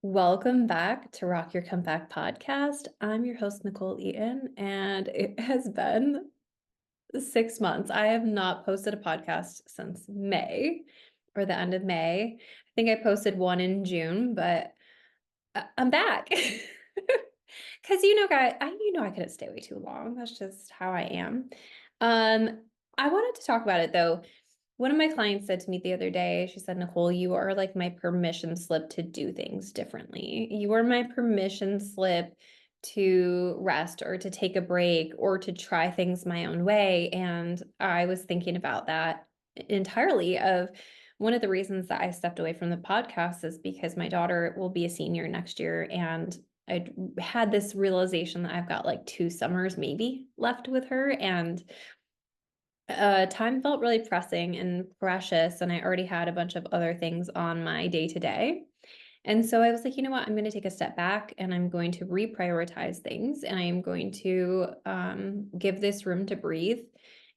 Welcome back to Rock Your Comeback podcast. I'm your host, Nichole Eaton, and it has been 6 months. I have not posted a podcast since May or the end of May. I think I posted one in June, but I'm back. Because guys, I couldn't stay away too long. That's just how I am. I wanted to talk about it though. One of my clients said to me the other day, she said, Nichole, you are like my permission slip to do things differently. You are my permission slip to rest or to take a break or to try things my own way. And I was thinking about that entirely of one of the reasons that I stepped away from the podcast is because my daughter will be a senior next year. And I had this realization that I've got like 2 summers maybe left with her. And time felt really pressing and precious, and I already had a bunch of other things on my day to day. And so I was like, you know what? I'm going to take a step back and I'm going to reprioritize things and I'm going to give this room to breathe.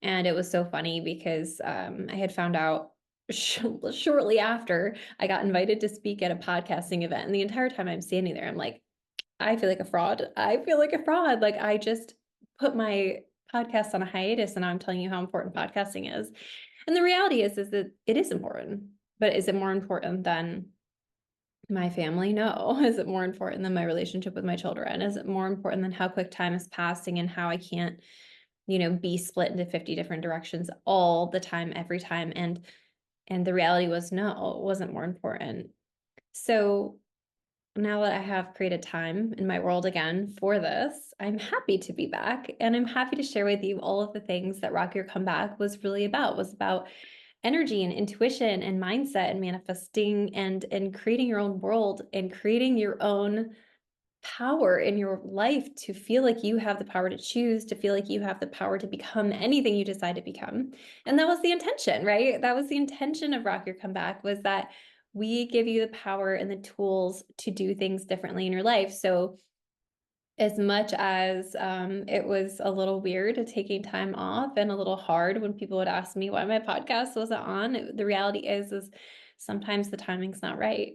And it was so funny because I had found out shortly after I got invited to speak at a podcasting event. And the entire time I'm standing there, I'm like, I feel like a fraud. I feel like a fraud. Like I just put my podcast on a hiatus and I'm telling you how important podcasting is. And the reality is that it is important, but is it more important than my family? No. Is it more important than my relationship with my children? Is it more important than how quick time is passing and how I can't, be split into 50 different directions all the time, every time? And the reality was no, it wasn't more important. So now that I have created time in my world again for this, I'm happy to be back and I'm happy to share with you all of the things that Rock Your Comeback was really about, was about energy and intuition and mindset and manifesting and creating your own world and creating your own power in your life to feel like you have the power to choose, to feel like you have the power to become anything you decide to become. And that was the intention, right? That was the intention of Rock Your Comeback, was that we give you the power and the tools to do things differently in your life. So as much as it was a little weird taking time off and a little hard when people would ask me why my podcast wasn't on, the reality is sometimes the timing's not right.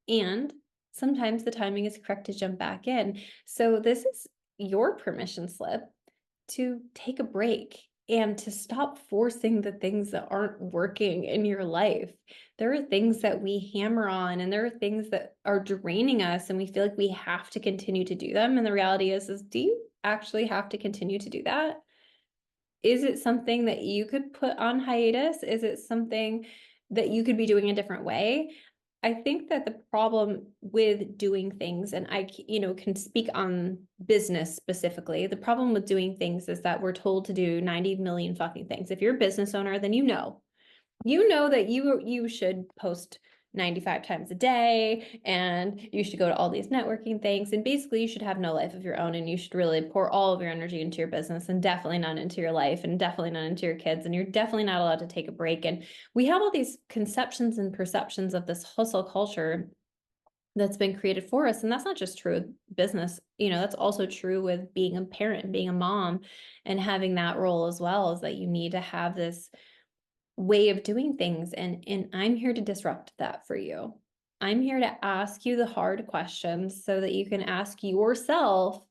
And sometimes the timing is correct to jump back in. So this is your permission slip to take a break and to stop forcing the things that aren't working in your life. There are things that we hammer on and there are things that are draining us and we feel like we have to continue to do them. And the reality is do you actually have to continue to do that? Is it something that you could put on hiatus? Is it something that you could be doing a different way? I think that the problem with doing things, and I, can speak on business specifically, the problem with doing things is that we're told to do 90 million fucking things. If you're a business owner, then you know that you should post 95 times a day and you should go to all these networking things, and basically you should have no life of your own and you should really pour all of your energy into your business and definitely not into your life and definitely not into your kids, and you're definitely not allowed to take a break. And we have all these conceptions and perceptions of this hustle culture that's been created for us, and that's not just true with business. That's also true with being a parent, being a mom, and having that role as well, is that you need to have this way of doing things. And I'm here to disrupt that for you. I'm here to ask you the hard questions so that you can ask yourself,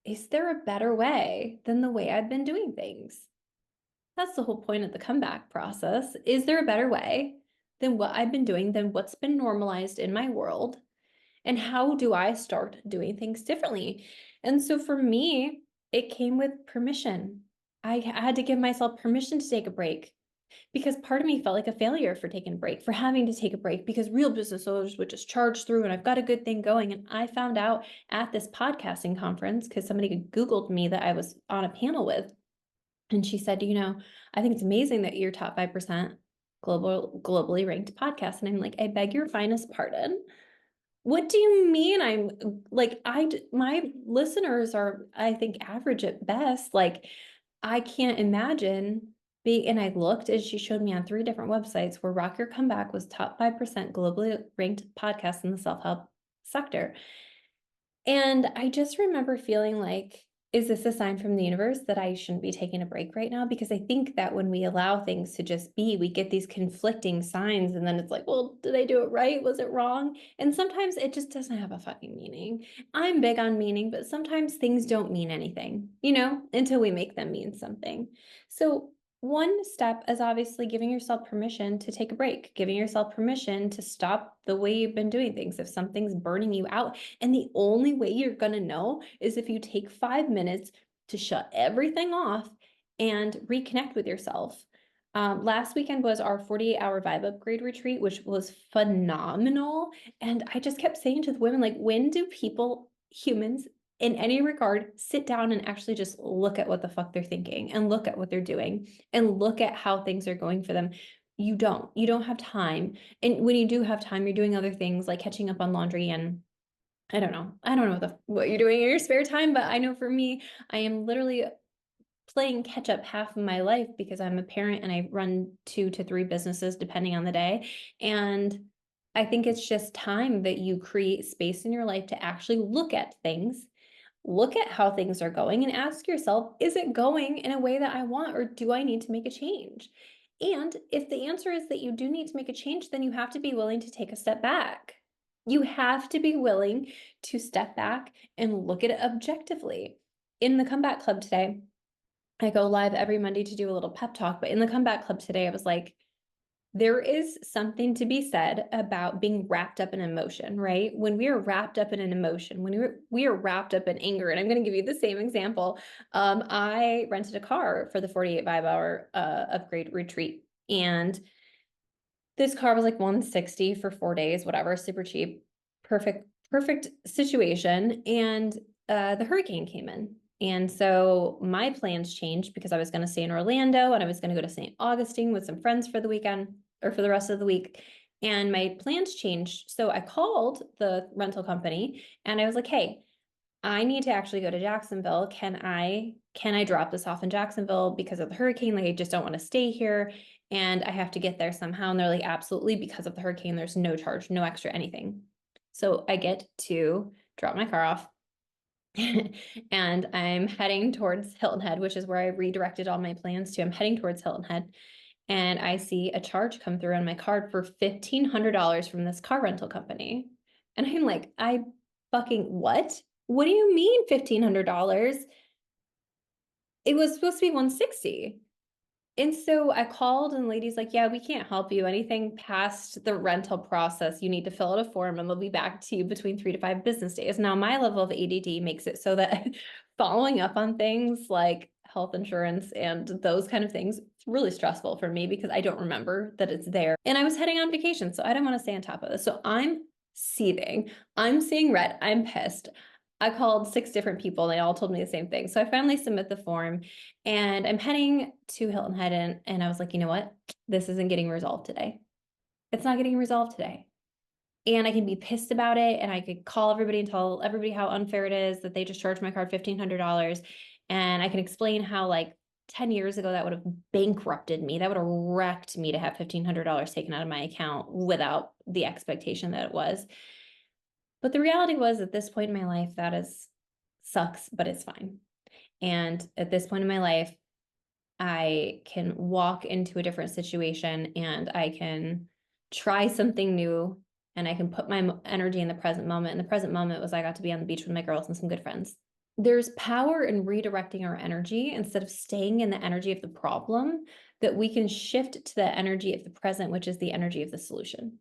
is there a better way than the way I've been doing things? That's the whole point of the comeback process. Is there a better way than what I've been doing, than what's been normalized in my world? And how do I start doing things differently? And so for me, it came with permission. I had to give myself permission to take a break, because part of me felt like a failure for taking a break, for having to take a break, because real business owners would just charge through and I've got a good thing going. And I found out at this podcasting conference, because somebody Googled me that I was on a panel with, and she said, I think it's amazing that you're top 5% globally ranked podcast. And I'm like, I beg your finest pardon. What do you mean? I'm like, my listeners are, I think, average at best. Like, I can't imagine being, and I looked and she showed me on 3 different websites where Rock Your Comeback was top 5% globally ranked podcast in the self-help sector. And I just remember feeling like is this a sign from the universe that I shouldn't be taking a break right now? Because I think that when we allow things to just be, we get these conflicting signs, and then it's like, well, did I do it right? Was it wrong? And sometimes it just doesn't have a fucking meaning. I'm big on meaning, but sometimes things don't mean anything, until we make them mean something. So one step is obviously giving yourself permission to take a break, giving yourself permission to stop the way you've been doing things. If something's burning you out, and the only way you're going to know is if you take 5 minutes to shut everything off and reconnect with yourself. Last weekend was our 48-hour vibe upgrade retreat, which was phenomenal. And I just kept saying to the women, like, when do people, humans, in any regard, sit down and actually just look at what the fuck they're thinking and look at what they're doing and look at how things are going for them? You don't have time. And when you do have time, you're doing other things like catching up on laundry, and I don't know what you're doing in your spare time, but I know for me, I am literally playing catch up half of my life because I'm a parent and I run 2 to 3 businesses depending on the day. And I think it's just time that you create space in your life to actually look at things, look at how things are going, and ask yourself, is it going in a way that I want, or do I need to make a change? And if the answer is that you do need to make a change, then you have to be willing to take a step back. You have to be willing to step back and look at it objectively. In the Comeback Club today, I go live every Monday to do a little pep talk, but in the Comeback Club today, I was like, there is something to be said about being wrapped up in emotion, right? When we are wrapped up in an emotion, when we are wrapped up in anger, and I'm going to give you the same example. I rented a car for the 48 5-hour upgrade retreat, and this car was like 160 for 4 days, whatever, super cheap, perfect situation. And the hurricane came in. And so my plans changed because I was going to stay in Orlando and I was going to go to St. Augustine with some friends for the weekend or for the rest of the week. And my plans changed. So I called the rental company and I was like, hey, I need to actually go to Jacksonville. Can I drop this off in Jacksonville because of the hurricane? Like, I just don't want to stay here and I have to get there somehow. And they're like, absolutely, because of the hurricane, there's no charge, no extra anything. So I get to drop my car off and I'm heading towards Hilton Head, which is where I redirected all my plans to. I'm heading towards Hilton Head and I see a charge come through on my card for $1,500 from this car rental company. And I'm like, I fucking what? What do you mean $1,500? It was supposed to be 160. And so I called and the lady's like, yeah, we can't help you. Anything past the rental process, you need to fill out a form and they'll be back to you between 3 to 5 business days. Now, my level of ADD makes it so that following up on things like health insurance and those kind of things, it's really stressful for me because I don't remember that it's there. And I was heading on vacation, so I don't want to stay on top of this. So I'm seething. I'm seeing red. I'm pissed. I called 6 different people and they all told me the same thing. So I finally submit the form and I'm heading to Hilton Head and I was like, you know what? This isn't getting resolved today. It's not getting resolved today. And I can be pissed about it and I could call everybody and tell everybody how unfair it is that they just charged my card $1,500. And I can explain how like 10 years ago that would have bankrupted me. That would have wrecked me to have $1,500 taken out of my account without the expectation that it was. But the reality was at this point in my life, sucks, but it's fine. And at this point in my life, I can walk into a different situation and I can try something new and I can put my energy in the present moment. And the present moment was I got to be on the beach with my girls and some good friends. There's power in redirecting our energy instead of staying in the energy of the problem, that we can shift to the energy of the present, which is the energy of the solution.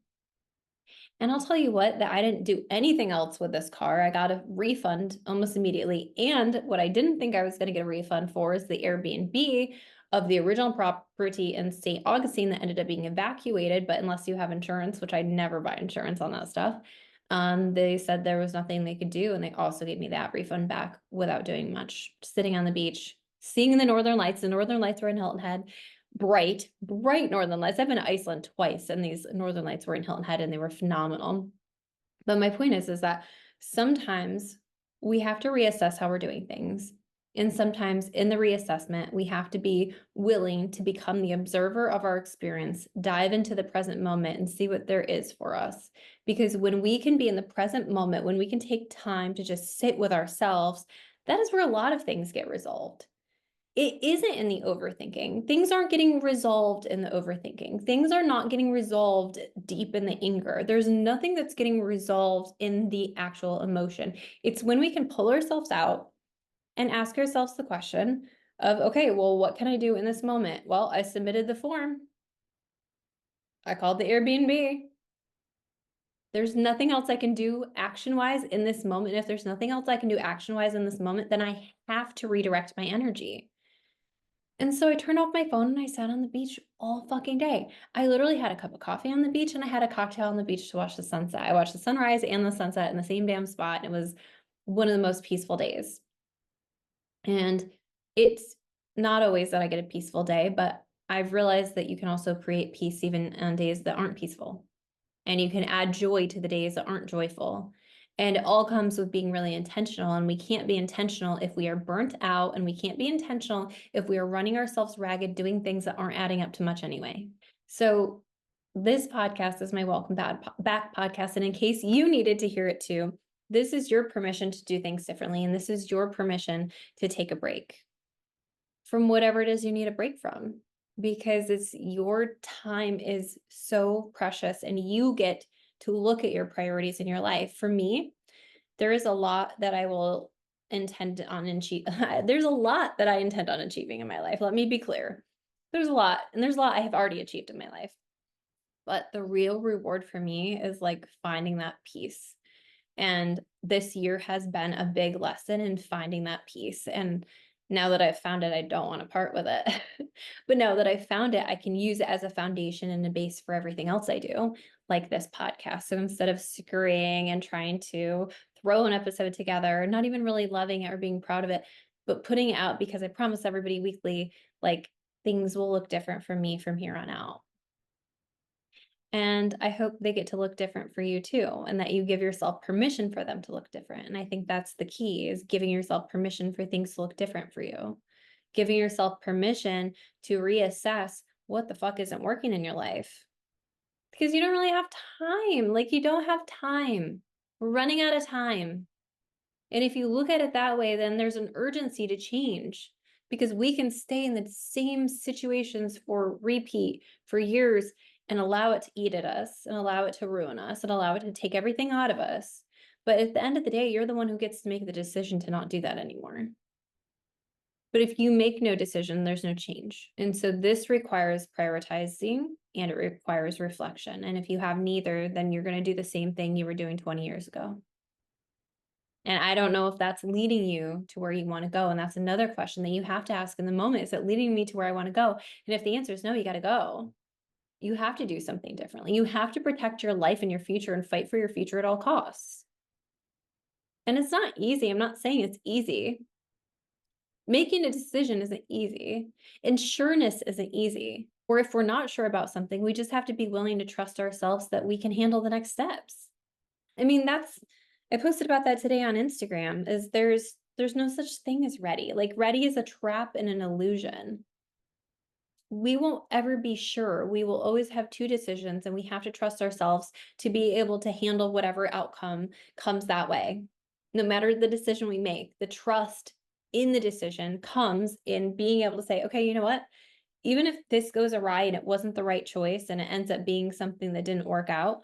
And I'll tell you what, that I didn't do anything else with this car. I got a refund almost immediately. And what I didn't think I was going to get a refund for is the Airbnb of the original property in St. Augustine that ended up being evacuated. But unless you have insurance, which I never buy insurance on that stuff, they said there was nothing they could do. And they also gave me that refund back without doing much, sitting on the beach, seeing the Northern Lights. The Northern Lights were in Hilton Head. Bright Northern Lights. I've been to Iceland twice and these Northern Lights were in Hilton Head and they were phenomenal. But my point is that sometimes we have to reassess how we're doing things. And sometimes in the reassessment, we have to be willing to become the observer of our experience, dive into the present moment and see what there is for us. Because when we can be in the present moment, when we can take time to just sit with ourselves, That is where a lot of things get resolved. It isn't in the overthinking. Things aren't getting resolved in the overthinking. Things are not getting resolved deep in the anger. There's nothing that's getting resolved in the actual emotion. It's when we can pull ourselves out and ask ourselves the question of, okay, well, what can I do in this moment? Well, I submitted the form. I called the Airbnb. There's nothing else I can do action-wise in this moment. If there's nothing else I can do action-wise in this moment, then I have to redirect my energy. And so I turned off my phone and I sat on the beach all fucking day. I literally had a cup of coffee on the beach and I had a cocktail on the beach to watch the sunset. I watched the sunrise and the sunset in the same damn spot. And it was one of the most peaceful days. And it's not always that I get a peaceful day, but I've realized that you can also create peace even on days that aren't peaceful. And you can add joy to the days that aren't joyful. And it all comes with being really intentional. And we can't be intentional if we are burnt out, and we can't be intentional if we are running ourselves ragged, doing things that aren't adding up to much anyway. So this podcast is my Welcome Back podcast. And in case you needed to hear it too, this is your permission to do things differently. And this is your permission to take a break from whatever it is you need a break from, because it's your time is so precious and you get to look at your priorities in your life. For me, there is a lot that I will intend on achieving. There's a lot that I intend on achieving in my life. Let me be clear. There's a lot, and there's a lot I have already achieved in my life. But the real reward for me is like finding that peace. And this year has been a big lesson in finding that peace. And now that I've found it, I don't want to part with it. But now that I've found it, I can use it as a foundation and a base for everything else I do, like this podcast. So instead of scurrying and trying to throw an episode together, not even really loving it or being proud of it, but putting it out because I promise everybody weekly, like things will look different for me from here on out. And I hope they get to look different for you too, and that you give yourself permission for them to look different. And I think that's the key, is giving yourself permission for things to look different for you. Giving yourself permission to reassess what the fuck isn't working in your life. Because you don't really have time. Like, you don't have time. We're running out of time. And if you look at it that way, then there's an urgency to change, because we can stay in the same situations for repeat for years and allow it to eat at us and allow it to ruin us and allow it to take everything out of us. But at the end of the day, you're the one who gets to make the decision to not do that anymore. But if you make no decision, there's no change. And so this requires prioritizing and it requires reflection. And if you have neither, then you're going to do the same thing you were doing 20 years ago. And I don't know if that's leading you to where you want to go. And that's another question that you have to ask in the moment. Is it leading me to where I want to go? And if the answer is no, you got to go. You have to do something differently. You have to protect your life and your future and fight for your future at all costs. And it's not easy. I'm not saying it's easy. Making a decision isn't easy. And sureness isn't easy. Or if we're not sure about something, we just have to be willing to trust ourselves that we can handle the next steps. I mean, I posted about that today on Instagram, is there's no such thing as ready. Like, ready is a trap and an illusion. We won't ever be sure. We will always have two decisions, and we have to trust ourselves to be able to handle whatever outcome comes that way. No matter the decision we make, the trust in the decision comes in being able to say, okay, you know what? Even if this goes awry and it wasn't the right choice and it ends up being something that didn't work out,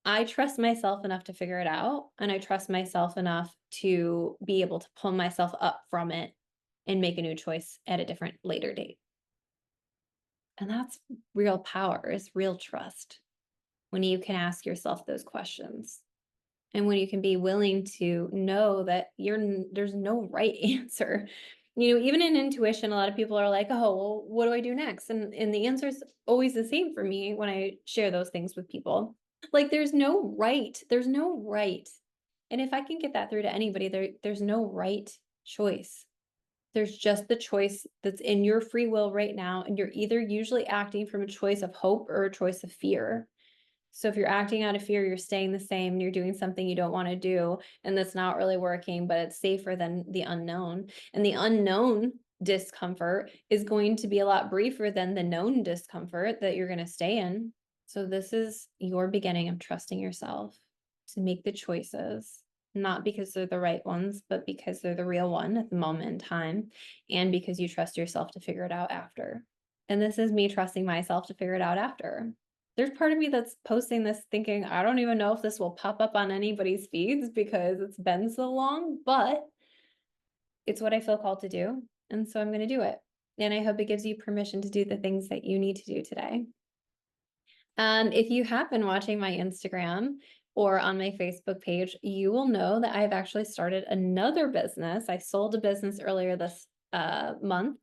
I trust myself enough to figure it out. And I trust myself enough to be able to pull myself up from it and make a new choice at a different later date. And that's real power, is real trust. When you can ask yourself those questions and when you can be willing to know that there's no right answer. You know, even in intuition, a lot of people are like, oh, well, what do I do next? And the answer is always the same for me when I share those things with people. Like, there's no right. There's no right. And if I can get that through to anybody, there's no right choice. There's just the choice that's in your free will right now. And you're either usually acting from a choice of hope or a choice of fear. So if you're acting out of fear, you're staying the same, and you're doing something you don't want to do, and that's not really working, but it's safer than the unknown. And the unknown discomfort is going to be a lot briefer than the known discomfort that you're going to stay in. So this is your beginning of trusting yourself to make the choices not because they're the right ones, but because they're the real one at the moment in time, and because you trust yourself to figure it out after. And this is me trusting myself to figure it out after. There's part of me that's posting this thinking, I don't even know if this will pop up on anybody's feeds because it's been so long, but it's what I feel called to do. And so I'm going to do it. And I hope it gives you permission to do the things that you need to do today. And if you have been watching my Instagram or on my Facebook page, you will know that I've actually started another business. I sold a business earlier this month,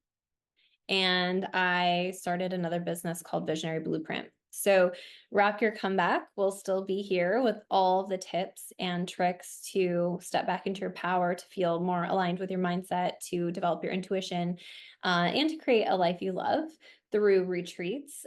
and I started another business called Visionary Blueprint. So Rock Your Comeback will still be here with all the tips and tricks to step back into your power, to feel more aligned with your mindset, to develop your intuition, and to create a life you love through retreats,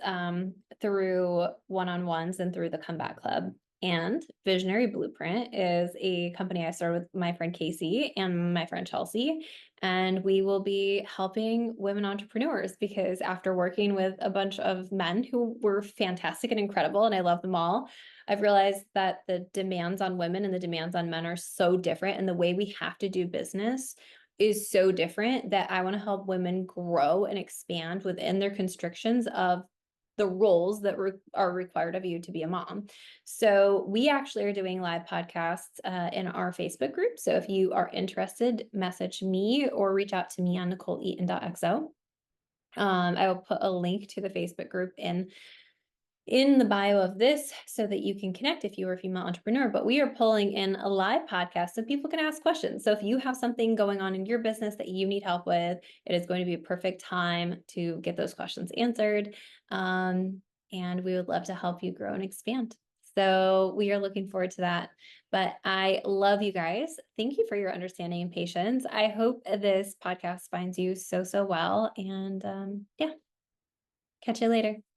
through one-on-ones, and through the Comeback Club. And Visionary Blueprint is a company I started with my friend Casey and my friend Chelsea. And we will be helping women entrepreneurs because after working with a bunch of men who were fantastic and incredible, and I love them all, I've realized that the demands on women and the demands on men are so different. And the way we have to do business is so different that I want to help women grow and expand within their constrictions of the roles that are required of you to be a mom. So we actually are doing live podcasts in our Facebook group. So if you are interested, message me or reach out to me on nicholeeaton.xo. I will put a link to the Facebook group in the bio of this so that you can connect if you are a female entrepreneur. But we are pulling in a live podcast so people can ask questions. So if you have something going on in your business that you need help with, it is going to be a perfect time to get those questions answered. And we would love to help you grow and expand. So we are looking forward to that. But I love you guys. Thank you for your understanding and patience. I hope this podcast finds you so well. And yeah, catch you later.